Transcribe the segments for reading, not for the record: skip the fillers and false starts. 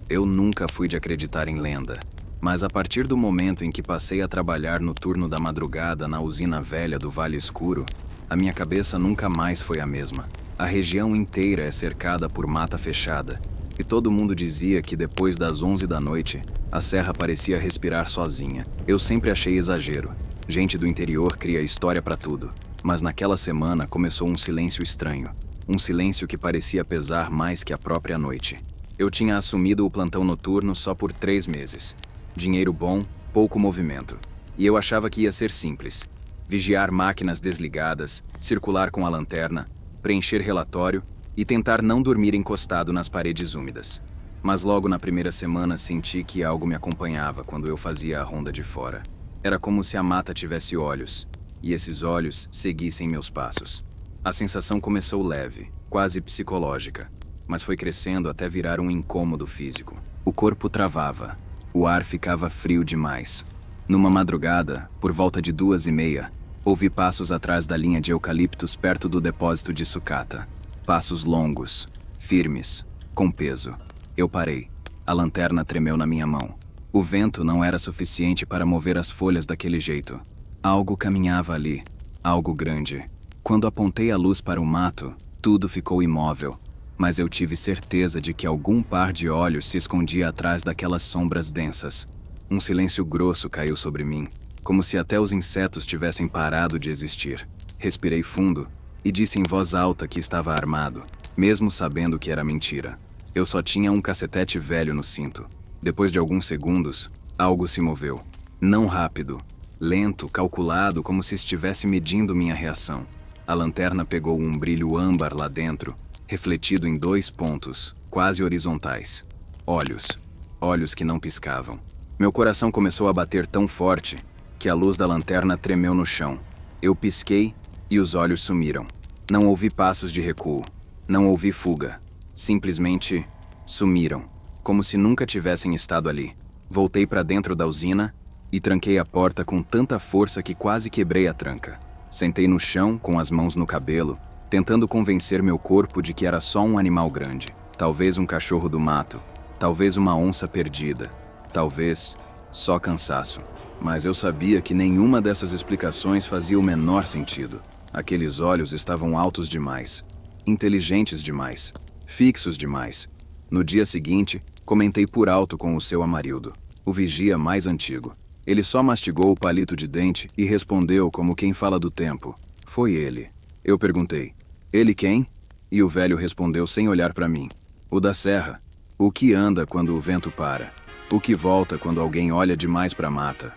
Eu nunca fui de acreditar em lenda, mas a partir do momento em que passei a trabalhar no turno da madrugada na usina velha do Vale Escuro, a minha cabeça nunca mais foi a mesma. A região inteira é cercada por mata fechada, e todo mundo dizia que depois das 11 da noite, a serra parecia respirar sozinha. Eu sempre achei exagero. Gente do interior cria história pra tudo. Mas naquela semana começou um silêncio estranho. Um silêncio que parecia pesar mais que a própria noite. Eu tinha assumido o plantão noturno só por 3 meses. Dinheiro bom, pouco movimento. E eu achava que ia ser simples. Vigiar máquinas desligadas, circular com a lanterna, preencher relatório e tentar não dormir encostado nas paredes úmidas. Mas logo na primeira semana senti que algo me acompanhava quando eu fazia a ronda de fora. Era como se a mata tivesse olhos, e esses olhos seguissem meus passos. A sensação começou leve, quase psicológica, mas foi crescendo até virar um incômodo físico. O corpo travava, o ar ficava frio demais. Numa madrugada, por volta de 2h30, ouvi passos atrás da linha de eucaliptos perto do depósito de sucata. Passos longos, firmes, com peso. Eu parei. A lanterna tremeu na minha mão. O vento não era suficiente para mover as folhas daquele jeito. Algo caminhava ali, algo grande. Quando apontei a luz para o mato, tudo ficou imóvel, mas eu tive certeza de que algum par de olhos se escondia atrás daquelas sombras densas. Um silêncio grosso caiu sobre mim, como se até os insetos tivessem parado de existir. Respirei fundo e disse em voz alta que estava armado, mesmo sabendo que era mentira. Eu só tinha um cacetete velho no cinto. Depois de alguns segundos, algo se moveu. Não rápido, lento, calculado, como se estivesse medindo minha reação. A lanterna pegou um brilho âmbar lá dentro, refletido em 2 pontos, quase horizontais. Olhos. Olhos que não piscavam. Meu coração começou a bater tão forte que a luz da lanterna tremeu no chão. Eu pisquei e os olhos sumiram. Não ouvi passos de recuo. Não ouvi fuga. Simplesmente sumiram, como se nunca tivessem estado ali. Voltei para dentro da usina e tranquei a porta com tanta força que quase quebrei a tranca. Sentei no chão, com as mãos no cabelo, tentando convencer meu corpo de que era só um animal grande. Talvez um cachorro do mato, talvez uma onça perdida, talvez só cansaço. Mas eu sabia que nenhuma dessas explicações fazia o menor sentido. Aqueles olhos estavam altos demais, inteligentes demais, fixos demais. No dia seguinte, comentei por alto com o seu Amarildo, o vigia mais antigo. Ele só mastigou o palito de dente e respondeu como quem fala do tempo. Foi ele. Eu perguntei, ele quem? E o velho respondeu sem olhar para mim. O da serra. O que anda quando o vento para. O que volta quando alguém olha demais para a mata.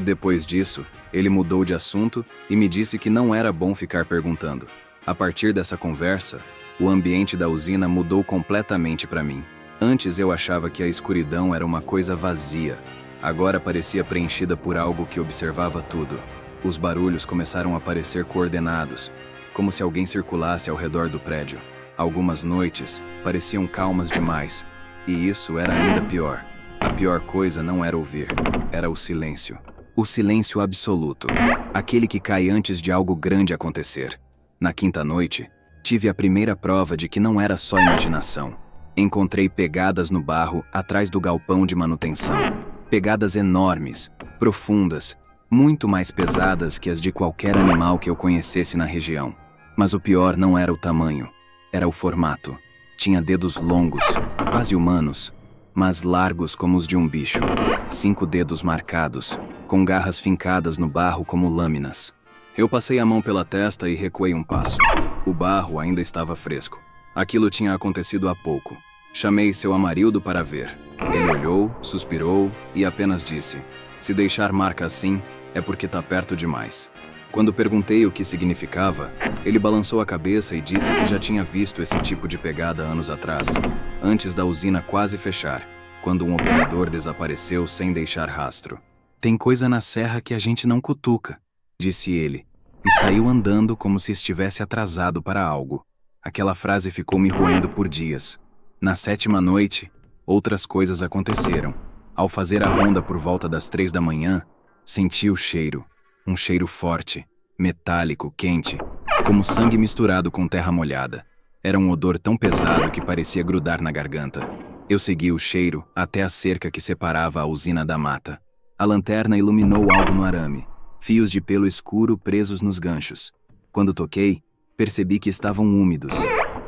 Depois disso, ele mudou de assunto e me disse que não era bom ficar perguntando. A partir dessa conversa, o ambiente da usina mudou completamente para mim. Antes eu achava que a escuridão era uma coisa vazia. Agora parecia preenchida por algo que observava tudo. Os barulhos começaram a parecer coordenados, como se alguém circulasse ao redor do prédio. Algumas noites pareciam calmas demais, e isso era ainda pior. A pior coisa não era ouvir, era o silêncio. O silêncio absoluto, aquele que cai antes de algo grande acontecer. Na quinta noite, tive a primeira prova de que não era só imaginação. Encontrei pegadas no barro atrás do galpão de manutenção. Pegadas enormes, profundas, muito mais pesadas que as de qualquer animal que eu conhecesse na região. Mas o pior não era o tamanho, era o formato. Tinha dedos longos, quase humanos, mas largos como os de um bicho. 5 dedos marcados, com garras fincadas no barro como lâminas. Eu passei a mão pela testa e recuei um passo. O barro ainda estava fresco. Aquilo tinha acontecido há pouco. Chamei seu Amarildo para ver. Ele olhou, suspirou e apenas disse: se deixar marca assim, é porque tá perto demais. Quando perguntei o que significava, ele balançou a cabeça e disse que já tinha visto esse tipo de pegada anos atrás, antes da usina quase fechar, quando um operador desapareceu sem deixar rastro. Tem coisa na serra que a gente não cutuca, disse ele, e saiu andando como se estivesse atrasado para algo. Aquela frase ficou me roendo por dias. Na 7ª noite, outras coisas aconteceram. Ao fazer a ronda por volta das 3 da manhã, senti o cheiro. Um cheiro forte, metálico, quente, como sangue misturado com terra molhada. Era um odor tão pesado que parecia grudar na garganta. Eu segui o cheiro até a cerca que separava a usina da mata. A lanterna iluminou algo no arame, fios de pelo escuro presos nos ganchos. Quando toquei, percebi que estavam úmidos,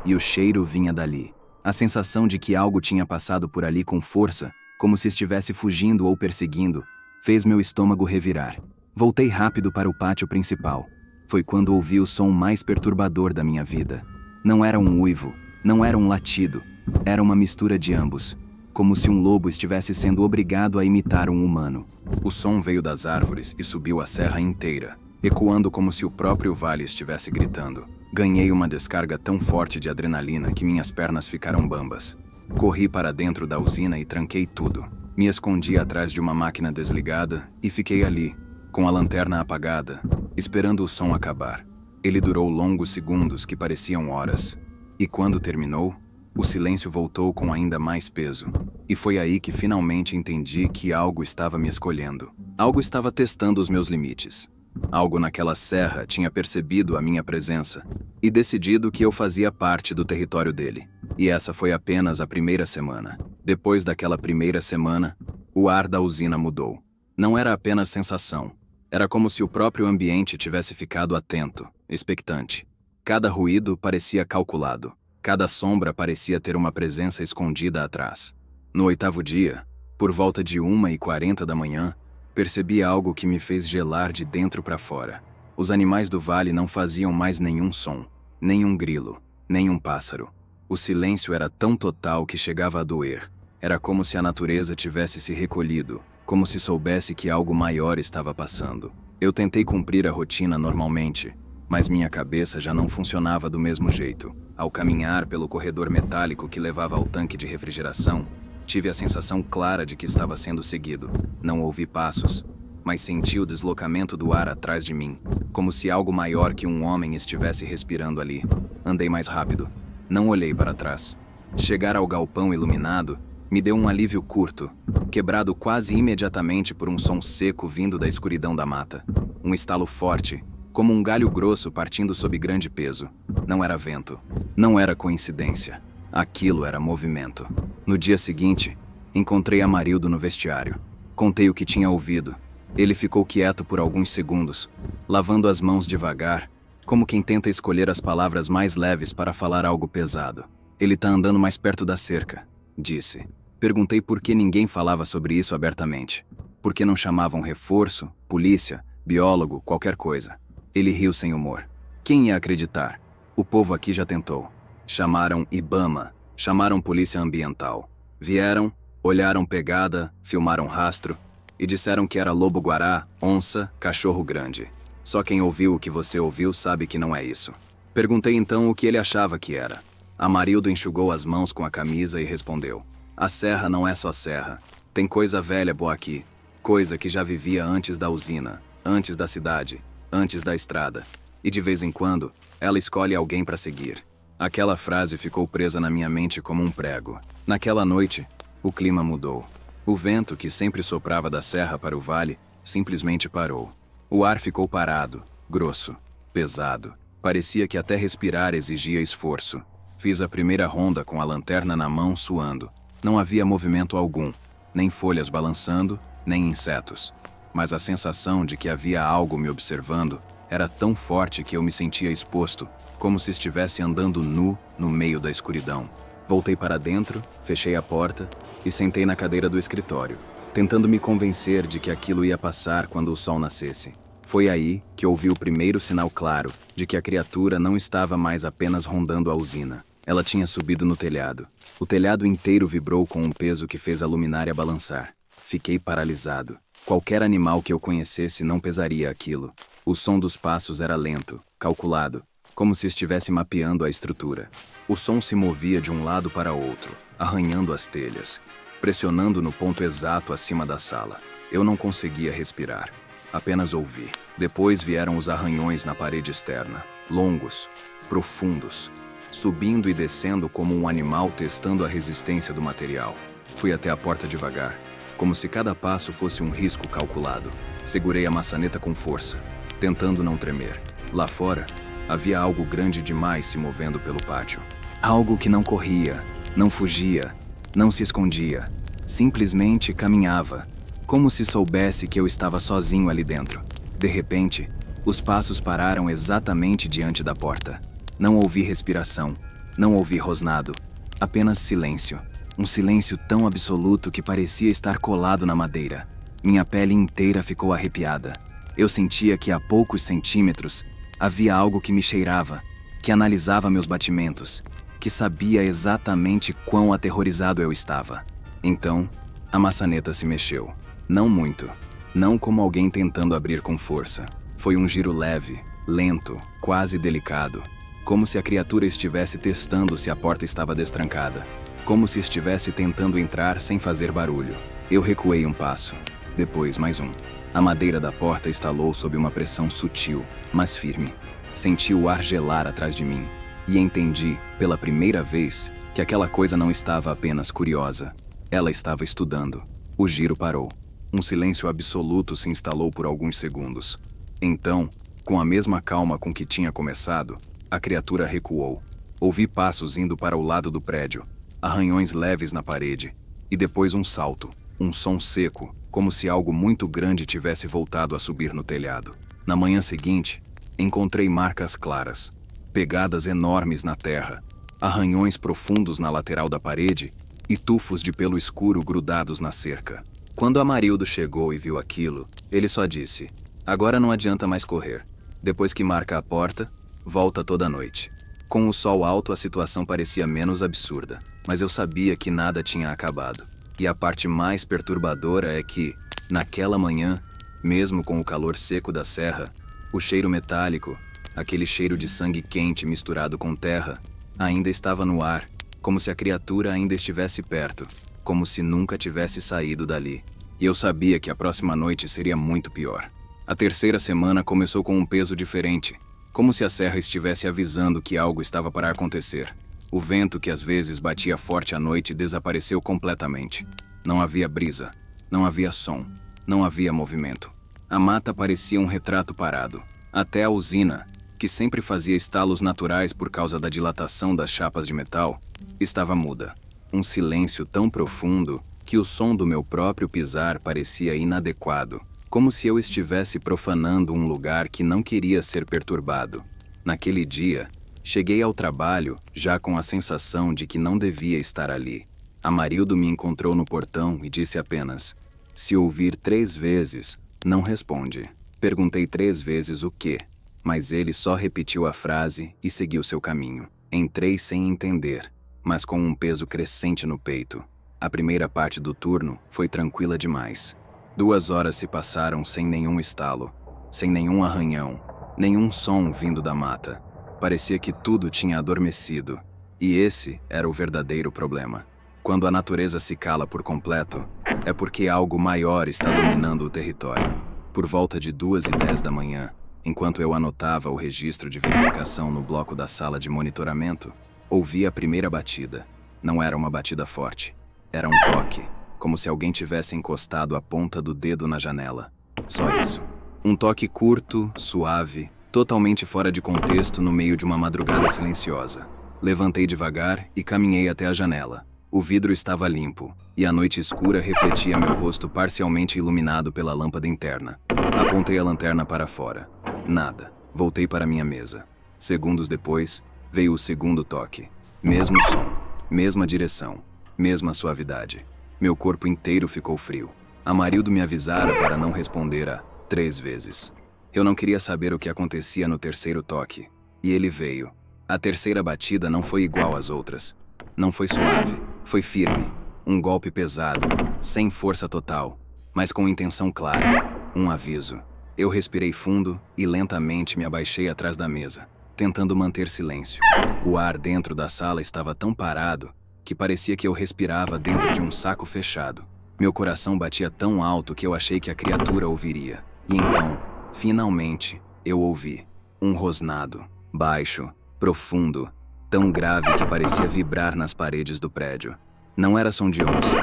e o cheiro vinha dali. A sensação de que algo tinha passado por ali com força, como se estivesse fugindo ou perseguindo, fez meu estômago revirar. Voltei rápido para o pátio principal. Foi quando ouvi o som mais perturbador da minha vida. Não era um uivo, não era um latido, era uma mistura de ambos, como se um lobo estivesse sendo obrigado a imitar um humano. O som veio das árvores e subiu a serra inteira, ecoando como se o próprio vale estivesse gritando. Ganhei uma descarga tão forte de adrenalina que minhas pernas ficaram bambas. Corri para dentro da usina e tranquei tudo. Me escondi atrás de uma máquina desligada e fiquei ali, com a lanterna apagada, esperando o som acabar. Ele durou longos segundos que pareciam horas. E quando terminou, o silêncio voltou com ainda mais peso. E foi aí que finalmente entendi que algo estava me escolhendo. Algo estava testando os meus limites. Algo naquela serra tinha percebido a minha presença e decidido que eu fazia parte do território dele. E essa foi apenas a primeira semana. Depois daquela primeira semana, o ar da usina mudou. Não era apenas sensação. Era como se o próprio ambiente tivesse ficado atento, expectante. Cada ruído parecia calculado. Cada sombra parecia ter uma presença escondida atrás. No 8º dia, por volta de 1h40 da manhã, percebi algo que me fez gelar de dentro para fora. Os animais do vale não faziam mais nenhum som, nenhum grilo, nenhum pássaro. O silêncio era tão total que chegava a doer. Era como se a natureza tivesse se recolhido, como se soubesse que algo maior estava passando. Eu tentei cumprir a rotina normalmente, mas minha cabeça já não funcionava do mesmo jeito. Ao caminhar pelo corredor metálico que levava ao tanque de refrigeração, tive a sensação clara de que estava sendo seguido. Não ouvi passos, mas senti o deslocamento do ar atrás de mim, como se algo maior que um homem estivesse respirando ali. Andei mais rápido. Não olhei para trás. Chegar ao galpão iluminado me deu um alívio curto, quebrado quase imediatamente por um som seco vindo da escuridão da mata. Um estalo forte, como um galho grosso partindo sob grande peso. Não era vento. Não era coincidência. Aquilo era movimento. No dia seguinte, encontrei Amarildo no vestiário. Contei o que tinha ouvido. Ele ficou quieto por alguns segundos, lavando as mãos devagar, como quem tenta escolher as palavras mais leves para falar algo pesado. Ele tá andando mais perto da cerca, disse. Perguntei por que ninguém falava sobre isso abertamente. Por que não chamavam reforço, polícia, biólogo, qualquer coisa. Ele riu sem humor. Quem ia acreditar? O povo aqui já tentou. Chamaram Ibama, chamaram polícia ambiental. Vieram, olharam pegada, filmaram rastro e disseram que era lobo-guará, onça, cachorro grande. Só quem ouviu o que você ouviu sabe que não é isso. Perguntei então o que ele achava que era. Amarildo enxugou as mãos com a camisa e respondeu. A serra não é só serra. Tem coisa velha boa aqui. Coisa que já vivia antes da usina, antes da cidade, antes da estrada. E de vez em quando, ela escolhe alguém para seguir. Aquela frase ficou presa na minha mente como um prego. Naquela noite, o clima mudou. O vento que sempre soprava da serra para o vale simplesmente parou. O ar ficou parado, grosso, pesado. Parecia que até respirar exigia esforço. Fiz a primeira ronda com a lanterna na mão, suando. Não havia movimento algum, nem folhas balançando, nem insetos. Mas a sensação de que havia algo me observando era tão forte que eu me sentia exposto, como se estivesse andando nu no meio da escuridão. Voltei para dentro, fechei a porta e sentei na cadeira do escritório, tentando me convencer de que aquilo ia passar quando o sol nascesse. Foi aí que ouvi o primeiro sinal claro de que a criatura não estava mais apenas rondando a usina. Ela tinha subido no telhado. O telhado inteiro vibrou com um peso que fez a luminária balançar. Fiquei paralisado. Qualquer animal que eu conhecesse não pesaria aquilo. O som dos passos era lento, calculado, como se estivesse mapeando a estrutura. O som se movia de um lado para outro, arranhando as telhas, pressionando no ponto exato acima da sala. Eu não conseguia respirar, apenas ouvi. Depois vieram os arranhões na parede externa, longos, profundos, subindo e descendo como um animal testando a resistência do material. Fui até a porta devagar, como se cada passo fosse um risco calculado. Segurei a maçaneta com força, tentando não tremer. Lá fora, havia algo grande demais se movendo pelo pátio. Algo que não corria, não fugia, Não se escondia. Simplesmente caminhava, como se soubesse que eu estava sozinho ali dentro. De repente, os passos pararam exatamente diante da porta. Não ouvi respiração, não ouvi rosnado, apenas silêncio. Um silêncio tão absoluto que parecia estar colado na madeira. Minha pele inteira ficou arrepiada. Eu sentia que a poucos centímetros havia algo que me cheirava, que analisava meus batimentos, que sabia exatamente quão aterrorizado eu estava. Então, a maçaneta se mexeu. Não muito. Não como alguém tentando abrir com força. Foi um giro leve, lento, quase delicado. Como se a criatura estivesse testando se a porta estava destrancada. Como se estivesse tentando entrar sem fazer barulho. Eu recuei um passo. Depois mais um. A madeira da porta estalou sob uma pressão sutil, mas firme. Senti o ar gelar atrás de mim. E entendi, pela primeira vez, que aquela coisa não estava apenas curiosa. Ela estava estudando. O giro parou. Um silêncio absoluto se instalou por alguns segundos. Então, com a mesma calma com que tinha começado, a criatura recuou. Ouvi passos indo para o lado do prédio, arranhões leves na parede, e depois um salto, um som seco, como se algo muito grande tivesse voltado a subir no telhado. Na manhã seguinte, encontrei marcas claras, pegadas enormes na terra, arranhões profundos na lateral da parede e tufos de pelo escuro grudados na cerca. Quando Amarildo chegou e viu aquilo, ele só disse: "Agora não adianta mais correr. Depois que marca a porta, volta toda noite." Com o sol alto, a situação parecia menos absurda, mas eu sabia que nada tinha acabado. E a parte mais perturbadora é que, naquela manhã, mesmo com o calor seco da serra, o cheiro metálico, aquele cheiro de sangue quente misturado com terra, ainda estava no ar, como se a criatura ainda estivesse perto, como se nunca tivesse saído dali. E eu sabia que a próxima noite seria muito pior. A terceira semana começou com um peso diferente, como se a serra estivesse avisando que algo estava para acontecer. O vento, que às vezes batia forte à noite, desapareceu completamente. Não havia brisa, não havia som, não havia movimento. A mata parecia um retrato parado. Até a usina, que sempre fazia estalos naturais por causa da dilatação das chapas de metal, estava muda. Um silêncio tão profundo que o som do meu próprio pisar parecia inadequado, como se eu estivesse profanando um lugar que não queria ser perturbado. Naquele dia, cheguei ao trabalho já com a sensação de que não devia estar ali. Amarildo me encontrou no portão e disse apenas: "Se ouvir 3 vezes, não responde." Perguntei 3 vezes o quê, mas ele só repetiu a frase e seguiu seu caminho. Entrei sem entender, mas com um peso crescente no peito. A primeira parte do turno foi tranquila demais. 2 horas se passaram sem nenhum estalo, sem nenhum arranhão, nenhum som vindo da mata. Parecia que tudo tinha adormecido, e esse era o verdadeiro problema. Quando a natureza se cala por completo, é porque algo maior está dominando o território. Por volta de 2h10 da manhã, enquanto eu anotava o registro de verificação no bloco da sala de monitoramento, ouvi a primeira batida. Não era uma batida forte, era um toque, como se alguém tivesse encostado a ponta do dedo na janela. Só isso. Um toque curto, suave, totalmente fora de contexto no meio de uma madrugada silenciosa. Levantei devagar e caminhei até a janela. O vidro estava limpo, e a noite escura refletia meu rosto parcialmente iluminado pela lâmpada interna. Apontei a lanterna para fora. Nada. Voltei para minha mesa. Segundos depois, veio o segundo toque. Mesmo som, mesma direção, mesma suavidade. Meu corpo inteiro ficou frio. Amarildo me avisara para não responder a 3 vezes. Eu não queria saber o que acontecia no terceiro toque. E ele veio. A terceira batida não foi igual às outras. Não foi suave, foi firme. Um golpe pesado, sem força total, mas com intenção clara. Um aviso. Eu respirei fundo e lentamente me abaixei atrás da mesa, tentando manter silêncio. O ar dentro da sala estava tão parado que parecia que eu respirava dentro de um saco fechado. Meu coração batia tão alto que eu achei que a criatura ouviria. E então, finalmente, eu ouvi. Um rosnado, baixo, profundo, tão grave que parecia vibrar nas paredes do prédio. Não era som de onça,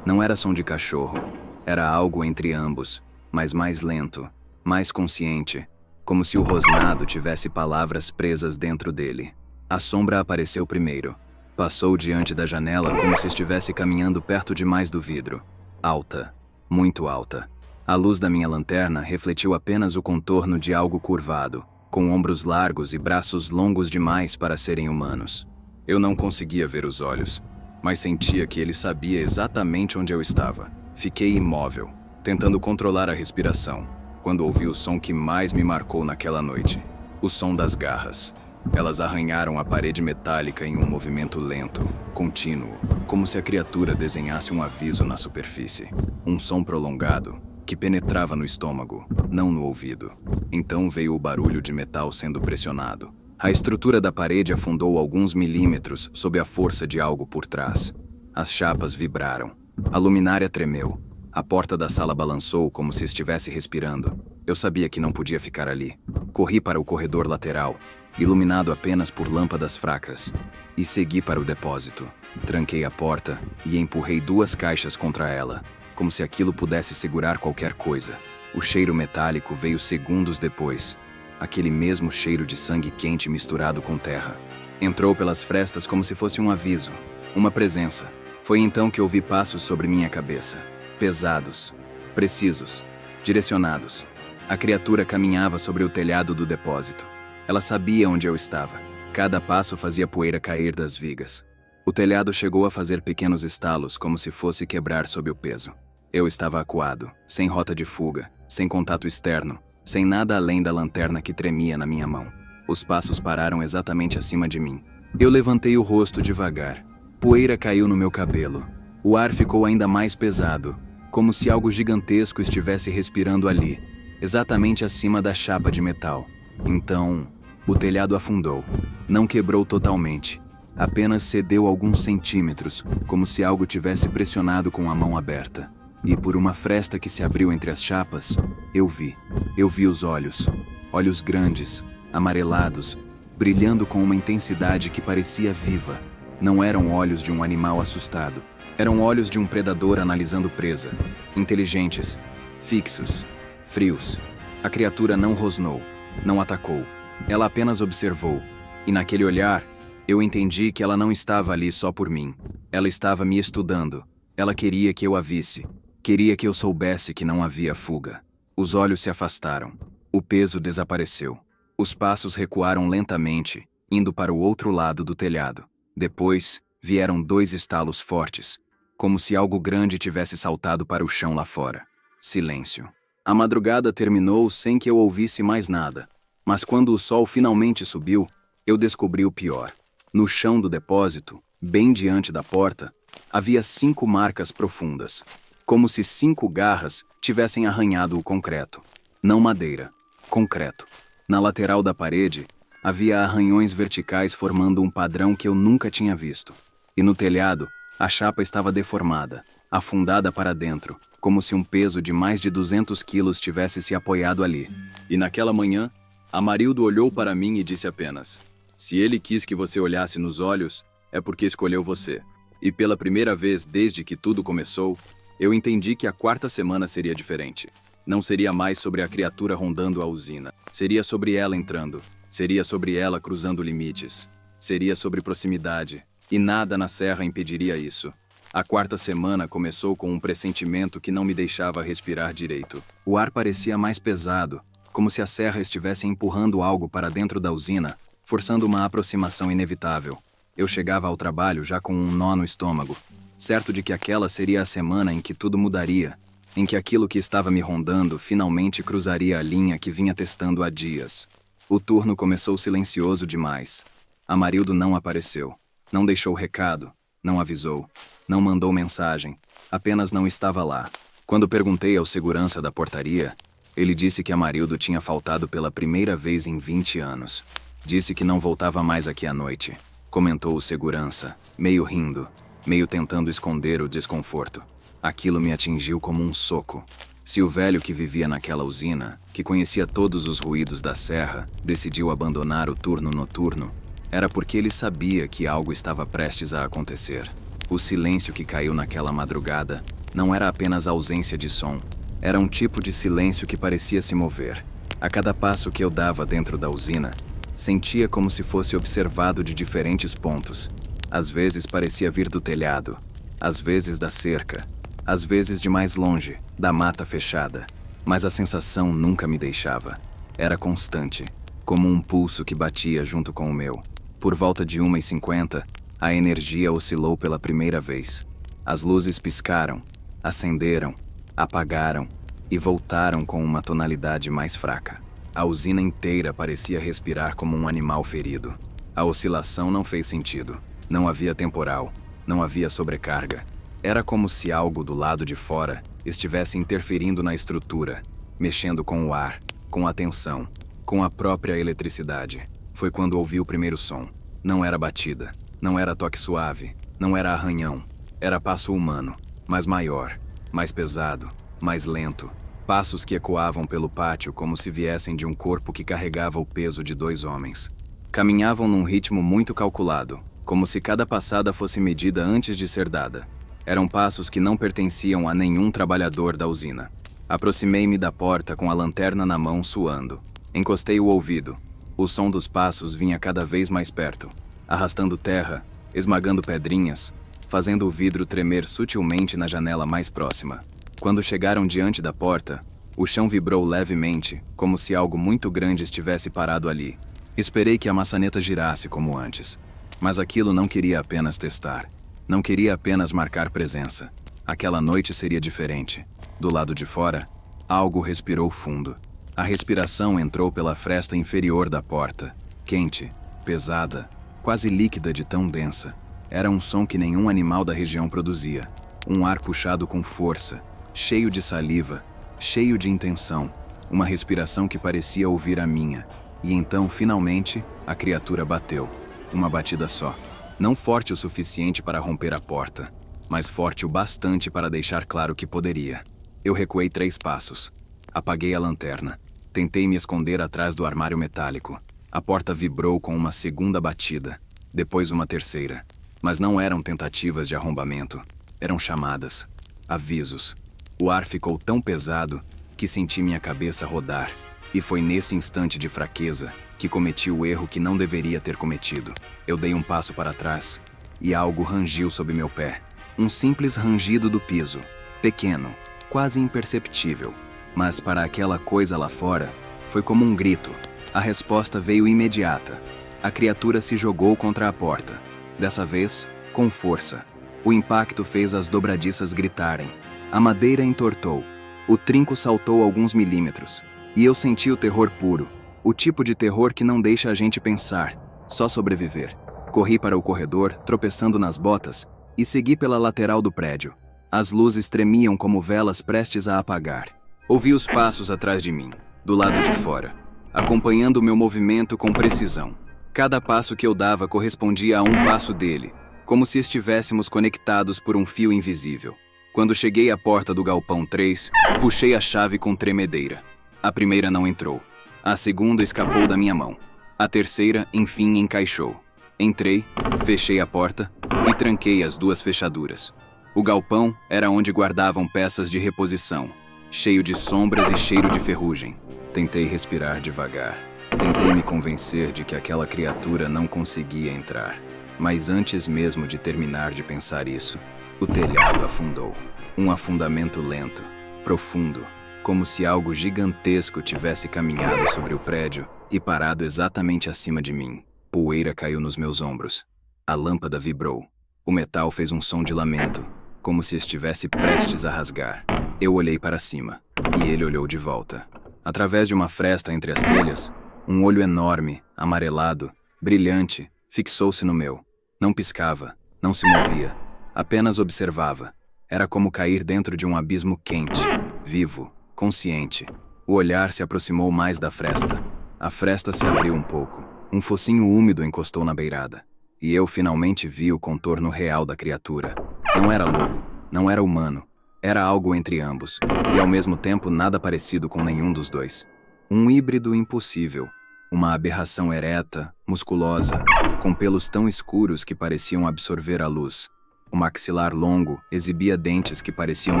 não era som de cachorro. Era algo entre ambos, mas mais lento, mais consciente, como se o rosnado tivesse palavras presas dentro dele. A sombra apareceu primeiro. Passou diante da janela como se estivesse caminhando perto demais do vidro. Alta, muito alta. A luz da minha lanterna refletiu apenas o contorno de algo curvado, com ombros largos e braços longos demais para serem humanos. Eu não conseguia ver os olhos, mas sentia que ele sabia exatamente onde eu estava. Fiquei imóvel, tentando controlar a respiração, quando ouvi o som que mais me marcou naquela noite. O som das garras. Elas arranharam a parede metálica em um movimento lento, contínuo, como se a criatura desenhasse um aviso na superfície. Um som prolongado, que penetrava no estômago, não no ouvido. Então veio o barulho de metal sendo pressionado. A estrutura da parede afundou alguns milímetros sob a força de algo por trás. As chapas vibraram. A luminária tremeu. A porta da sala balançou como se estivesse respirando. Eu sabia que não podia ficar ali. Corri para o corredor lateral, iluminado apenas por lâmpadas fracas, e segui para o depósito. Tranquei a porta e empurrei 2 caixas contra ela, como se aquilo pudesse segurar qualquer coisa. O cheiro metálico veio segundos depois. Aquele mesmo cheiro de sangue quente misturado com terra. Entrou pelas frestas como se fosse um aviso, uma presença. Foi então que ouvi passos sobre minha cabeça. Pesados, precisos, direcionados. A criatura caminhava sobre o telhado do depósito. Ela sabia onde eu estava. Cada passo fazia poeira cair das vigas. O telhado chegou a fazer pequenos estalos como se fosse quebrar sob o peso. Eu estava acuado, sem rota de fuga, sem contato externo, sem nada além da lanterna que tremia na minha mão. Os passos pararam exatamente acima de mim. Eu levantei o rosto devagar. Poeira caiu no meu cabelo. O ar ficou ainda mais pesado, como se algo gigantesco estivesse respirando ali, exatamente acima da chapa de metal. Então, o telhado afundou. Não quebrou totalmente. Apenas cedeu alguns centímetros, como se algo tivesse pressionado com a mão aberta. E por uma fresta que se abriu entre as chapas, eu vi. Eu vi os olhos. Olhos grandes, amarelados, brilhando com uma intensidade que parecia viva. Não eram olhos de um animal assustado. Eram olhos de um predador analisando presa. Inteligentes, fixos, frios. A criatura não rosnou, não atacou. Ela apenas observou. E naquele olhar, eu entendi que ela não estava ali só por mim. Ela estava me estudando. Ela queria que eu a visse. Queria que eu soubesse que não havia fuga. Os olhos se afastaram. O peso desapareceu. Os passos recuaram lentamente, indo para o outro lado do telhado. Depois, vieram 2 estalos fortes, como se algo grande tivesse saltado para o chão lá fora. Silêncio. A madrugada terminou sem que eu ouvisse mais nada. Mas quando o sol finalmente subiu, eu descobri o pior. No chão do depósito, bem diante da porta, havia 5 marcas profundas, como se 5 garras tivessem arranhado o concreto. Não madeira, concreto. Na lateral da parede, havia arranhões verticais formando um padrão que eu nunca tinha visto. E no telhado, a chapa estava deformada, afundada para dentro, como se um peso de mais de 200 quilos tivesse se apoiado ali. E naquela manhã, Amarildo olhou para mim e disse apenas: "Se ele quis que você olhasse nos olhos, é porque escolheu você." E pela primeira vez desde que tudo começou, eu entendi que a 4ª semana seria diferente. Não seria mais sobre a criatura rondando a usina. Seria sobre ela entrando. Seria sobre ela cruzando limites. Seria sobre proximidade. E nada na serra impediria isso. A 4ª semana começou com um pressentimento que não me deixava respirar direito. O ar parecia mais pesado, como se a serra estivesse empurrando algo para dentro da usina, forçando uma aproximação inevitável. Eu chegava ao trabalho já com um nó no estômago, certo de que aquela seria a semana em que tudo mudaria, em que aquilo que estava me rondando finalmente cruzaria a linha que vinha testando há dias. O turno começou silencioso demais. Amarildo não apareceu, não deixou recado, não avisou, não mandou mensagem, apenas não estava lá. Quando perguntei ao segurança da portaria, ele disse que Amarildo tinha faltado pela primeira vez em 20 anos. Disse que não voltava mais aqui à noite, comentou o segurança, meio rindo, meio tentando esconder o desconforto. Aquilo me atingiu como um soco. Se o velho que vivia naquela usina, que conhecia todos os ruídos da serra, decidiu abandonar o turno noturno, era porque ele sabia que algo estava prestes a acontecer. O silêncio que caiu naquela madrugada não era apenas ausência de som, era um tipo de silêncio que parecia se mover. A cada passo que eu dava dentro da usina, sentia como se fosse observado de diferentes pontos. Às vezes parecia vir do telhado, às vezes da cerca, às vezes de mais longe, da mata fechada. Mas a sensação nunca me deixava. Era constante, como um pulso que batia junto com o meu. Por volta de 1h50, a energia oscilou pela primeira vez. As luzes piscaram, acenderam, apagaram e voltaram com uma tonalidade mais fraca. A usina inteira parecia respirar como um animal ferido. A oscilação não fez sentido. Não havia temporal, não havia sobrecarga. Era como se algo do lado de fora estivesse interferindo na estrutura, mexendo com o ar, com a tensão, com a própria eletricidade. Foi quando ouvi o primeiro som. Não era batida, não era toque suave, não era arranhão. Era passo humano, mas maior, mais pesado, mais lento. Passos que ecoavam pelo pátio como se viessem de um corpo que carregava o peso de 2 homens. Caminhavam num ritmo muito calculado, como se cada passada fosse medida antes de ser dada. Eram passos que não pertenciam a nenhum trabalhador da usina. Aproximei-me da porta com a lanterna na mão, suando. Encostei o ouvido. O som dos passos vinha cada vez mais perto, arrastando terra, esmagando pedrinhas, fazendo o vidro tremer sutilmente na janela mais próxima. Quando chegaram diante da porta, o chão vibrou levemente, como se algo muito grande estivesse parado ali. Esperei que a maçaneta girasse como antes, mas aquilo não queria apenas testar. Não queria apenas marcar presença. Aquela noite seria diferente. Do lado de fora, algo respirou fundo. A respiração entrou pela fresta inferior da porta, quente, pesada, quase líquida de tão densa. Era um som que nenhum animal da região produzia. Um ar puxado com força, cheio de saliva, cheio de intenção. Uma respiração que parecia ouvir a minha. E então, finalmente, a criatura bateu. Uma batida só. Não forte o suficiente para romper a porta, mas forte o bastante para deixar claro que poderia. Eu recuei 3 passos. Apaguei a lanterna. Tentei me esconder atrás do armário metálico. A porta vibrou com uma segunda batida, depois uma terceira. Mas não eram tentativas de arrombamento. Eram chamadas, avisos. O ar ficou tão pesado que senti minha cabeça rodar. E foi nesse instante de fraqueza que cometi o erro que não deveria ter cometido. Eu dei um passo para trás e algo rangiu sob meu pé. Um simples rangido do piso. Pequeno, quase imperceptível. Mas para aquela coisa lá fora, foi como um grito. A resposta veio imediata. A criatura se jogou contra a porta. Dessa vez, com força. O impacto fez as dobradiças gritarem. A madeira entortou. O trinco saltou alguns milímetros. E eu senti o terror puro. O tipo de terror que não deixa a gente pensar, só sobreviver. Corri para o corredor, tropeçando nas botas, e segui pela lateral do prédio. As luzes tremiam como velas prestes a apagar. Ouvi os passos atrás de mim, do lado de fora, acompanhando o meu movimento com precisão. Cada passo que eu dava correspondia a um passo dele, como se estivéssemos conectados por um fio invisível. Quando cheguei à porta do galpão 3, puxei a chave com tremedeira. A primeira não entrou. A segunda escapou da minha mão. A terceira, enfim, encaixou. Entrei, fechei a porta e tranquei as 2 fechaduras. O galpão era onde guardavam peças de reposição, cheio de sombras e cheiro de ferrugem. Tentei respirar devagar. Tentei me convencer de que aquela criatura não conseguia entrar. Mas antes mesmo de terminar de pensar isso, o telhado afundou. Um afundamento lento, profundo, como se algo gigantesco tivesse caminhado sobre o prédio e parado exatamente acima de mim. Poeira caiu nos meus ombros. A lâmpada vibrou. O metal fez um som de lamento, como se estivesse prestes a rasgar. Eu olhei para cima, e ele olhou de volta. Através de uma fresta entre as telhas, um olho enorme, amarelado, brilhante, fixou-se no meu. Não piscava, não se movia, apenas observava. Era como cair dentro de um abismo quente, vivo, consciente. O olhar se aproximou mais da fresta. A fresta se abriu um pouco. Um focinho úmido encostou na beirada. E eu finalmente vi o contorno real da criatura. Não era lobo, não era humano. Era algo entre ambos, e ao mesmo tempo nada parecido com nenhum dos dois. Um híbrido impossível. Uma aberração ereta, musculosa, com pelos tão escuros que pareciam absorver a luz. O maxilar longo exibia dentes que pareciam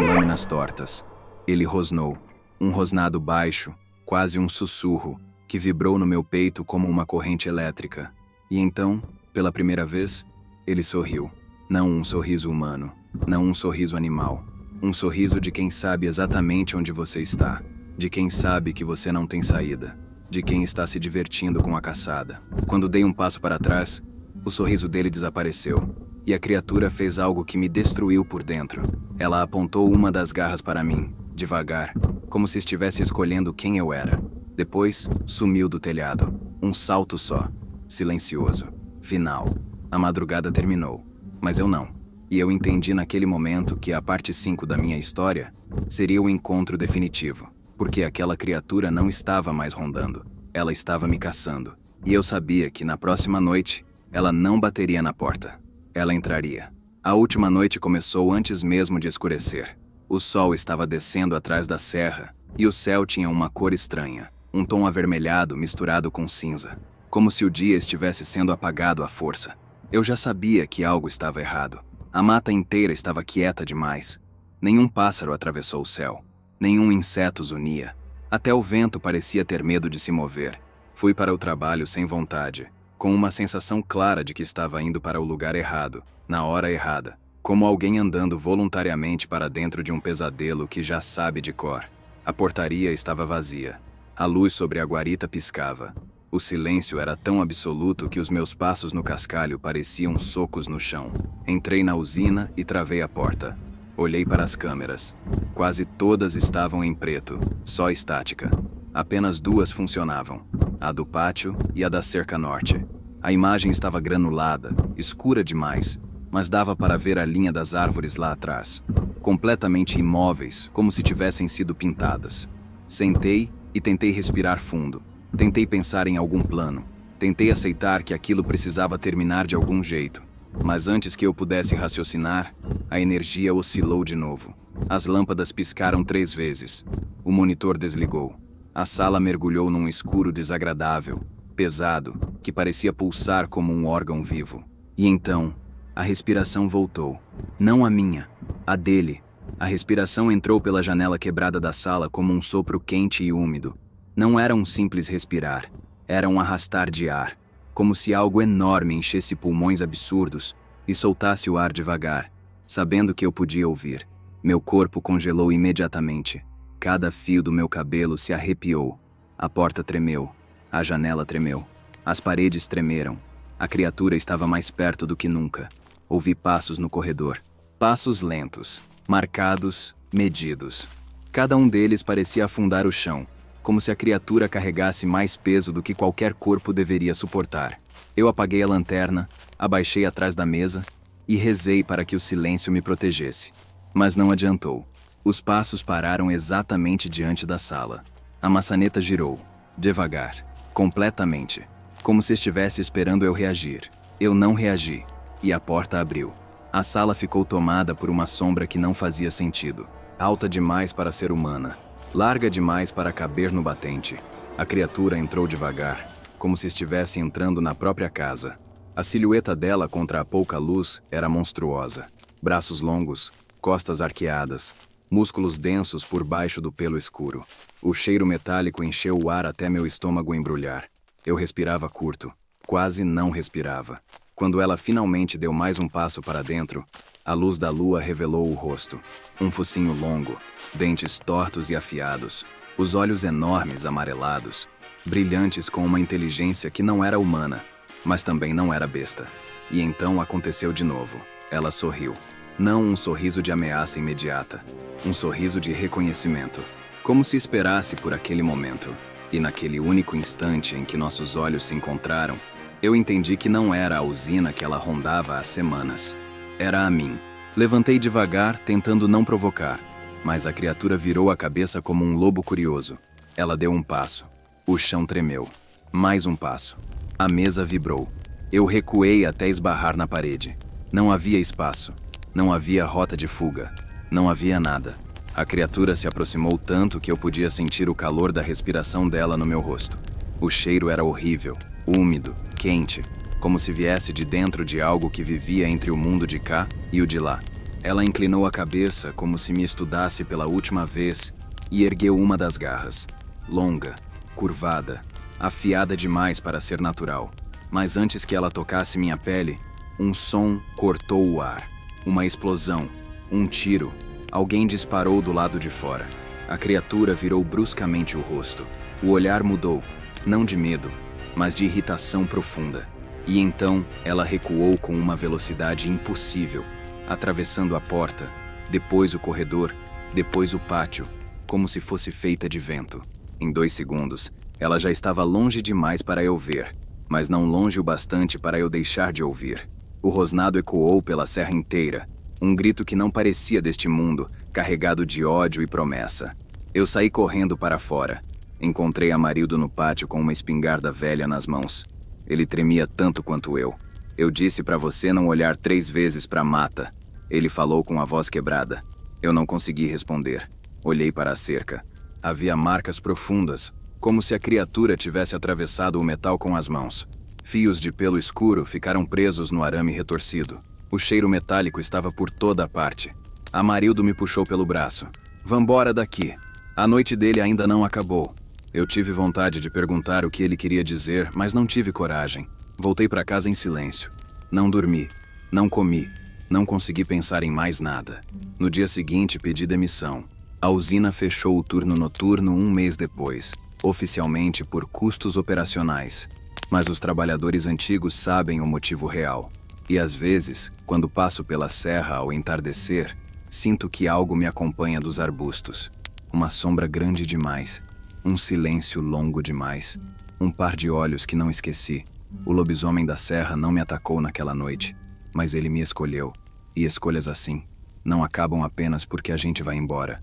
lâminas tortas. Ele rosnou. Um rosnado baixo, quase um sussurro, que vibrou no meu peito como uma corrente elétrica. E então, pela primeira vez, Ele sorriu. Não um sorriso humano, não um sorriso animal. Um sorriso de quem sabe exatamente onde você está, de quem sabe que você não tem saída, de quem está se divertindo com a caçada. Quando dei um passo para trás, o sorriso dele desapareceu, e a criatura fez algo que me destruiu por dentro. Ela apontou uma das garras para mim, devagar, como se estivesse escolhendo quem eu era. Depois, sumiu do telhado. Um salto só, silencioso. Final. A madrugada terminou, mas eu não. E eu entendi naquele momento que a parte 5 da minha história seria o encontro definitivo, porque aquela criatura não estava mais rondando, ela estava me caçando. E eu sabia que na próxima noite, ela não bateria na porta. Ela entraria. A última noite começou antes mesmo de escurecer. O sol estava descendo atrás da serra, e o céu tinha uma cor estranha, um tom avermelhado misturado com cinza, como se o dia estivesse sendo apagado à força. Eu já sabia que algo estava errado. A mata inteira estava quieta demais. Nenhum pássaro atravessou o céu. Nenhum inseto zunia. Até o vento parecia ter medo de se mover. Fui para o trabalho sem vontade, com uma sensação clara de que estava indo para o lugar errado, na hora errada, como alguém andando voluntariamente para dentro de um pesadelo que já sabe de cor. A portaria estava vazia. A luz sobre a guarita piscava. O silêncio era tão absoluto que os meus passos no cascalho pareciam socos no chão. Entrei na usina e travei a porta. Olhei para as câmeras. Quase todas estavam em preto, só estática. Apenas 2 funcionavam, a do pátio e a da cerca norte. A imagem estava granulada, escura demais, mas dava para ver a linha das árvores lá atrás, completamente imóveis, como se tivessem sido pintadas. Sentei e tentei respirar fundo. Tentei pensar em algum plano. Tentei aceitar que aquilo precisava terminar de algum jeito. Mas antes que eu pudesse raciocinar, a energia oscilou de novo. As lâmpadas piscaram 3 vezes. O monitor desligou. A sala mergulhou num escuro desagradável, pesado, que parecia pulsar como um órgão vivo. E então, a respiração voltou. Não a minha, a dele. A respiração entrou pela janela quebrada da sala como um sopro quente e úmido. Não era um simples respirar, era um arrastar de ar, como se algo enorme enchesse pulmões absurdos e soltasse o ar devagar, sabendo que eu podia ouvir. Meu corpo congelou imediatamente. Cada fio do meu cabelo se arrepiou. A porta tremeu. A janela tremeu. As paredes tremeram. A criatura estava mais perto do que nunca. Ouvi passos no corredor. Passos lentos, marcados, medidos. Cada um deles parecia afundar o chão, como se a criatura carregasse mais peso do que qualquer corpo deveria suportar. Eu apaguei a lanterna, abaixei atrás da mesa e rezei para que o silêncio me protegesse. Mas não adiantou. Os passos pararam exatamente diante da sala. A maçaneta girou, devagar, completamente, como se estivesse esperando eu reagir. Eu não reagi, e a porta abriu. A sala ficou tomada por uma sombra que não fazia sentido. Alta demais para ser humana. Larga demais para caber no batente. A criatura entrou devagar, como se estivesse entrando na própria casa. A silhueta dela contra a pouca luz era monstruosa. Braços longos, costas arqueadas, músculos densos por baixo do pelo escuro. O cheiro metálico encheu o ar até meu estômago embrulhar. Eu respirava curto, quase não respirava. Quando ela finalmente deu mais um passo para dentro, a luz da lua revelou o rosto. Um focinho longo, dentes tortos e afiados, os olhos enormes amarelados, brilhantes com uma inteligência que não era humana, mas também não era besta. E então aconteceu de novo. Ela sorriu. Não um sorriso de ameaça imediata, um sorriso de reconhecimento, como se esperasse por aquele momento. E naquele único instante em que nossos olhos se encontraram, eu entendi que não era a usina que ela rondava há semanas. Era a mim. Levantei devagar, tentando não provocar, mas a criatura virou a cabeça como um lobo curioso. Ela deu um passo. O chão tremeu. Mais um passo. A mesa vibrou. Eu recuei até esbarrar na parede. Não havia espaço. Não havia rota de fuga. Não havia nada. A criatura se aproximou tanto que eu podia sentir o calor da respiração dela no meu rosto. O cheiro era horrível, úmido, quente, como se viesse de dentro de algo que vivia entre o mundo de cá e o de lá. Ela inclinou a cabeça como se me estudasse pela última vez e ergueu uma das garras. Longa, curvada, afiada demais para ser natural. Mas antes que ela tocasse minha pele, Um som cortou o ar. Uma explosão. Um tiro. Alguém disparou do lado de fora. A criatura virou bruscamente o rosto. O olhar mudou, não de medo, mas de irritação profunda. E então ela recuou com uma velocidade impossível, atravessando a porta, depois o corredor, depois o pátio, como se fosse feita de vento. Em 2 segundos, ela já estava longe demais para eu ver, mas não longe o bastante para eu deixar de ouvir. O rosnado ecoou pela serra inteira, um grito que não parecia deste mundo, carregado de ódio e promessa. Eu saí correndo para fora. Encontrei Amarildo no pátio com uma espingarda velha nas mãos. Ele tremia tanto quanto eu. Eu disse para você não olhar 3 vezes para a mata. Ele falou com a voz quebrada. Eu não consegui responder. Olhei para a cerca. Havia marcas profundas, como se a criatura tivesse atravessado o metal com as mãos. Fios de pelo escuro ficaram presos no arame retorcido. O cheiro metálico estava por toda a parte. Amarildo me puxou pelo braço. Vambora daqui. A noite dele ainda não acabou. Eu tive vontade de perguntar o que ele queria dizer, mas não tive coragem. Voltei para casa em silêncio. Não dormi, não comi, não consegui pensar em mais nada. No dia seguinte, pedi demissão. A usina fechou o turno noturno 1 mês depois, oficialmente por custos operacionais. Mas os trabalhadores antigos sabem o motivo real. E às vezes, quando passo pela serra ao entardecer, sinto que algo me acompanha dos arbustos. Uma sombra grande demais. Um silêncio longo demais. Um par de olhos que não esqueci. O lobisomem da serra não me atacou naquela noite, mas ele me escolheu. E escolhas assim não acabam apenas porque a gente vai embora.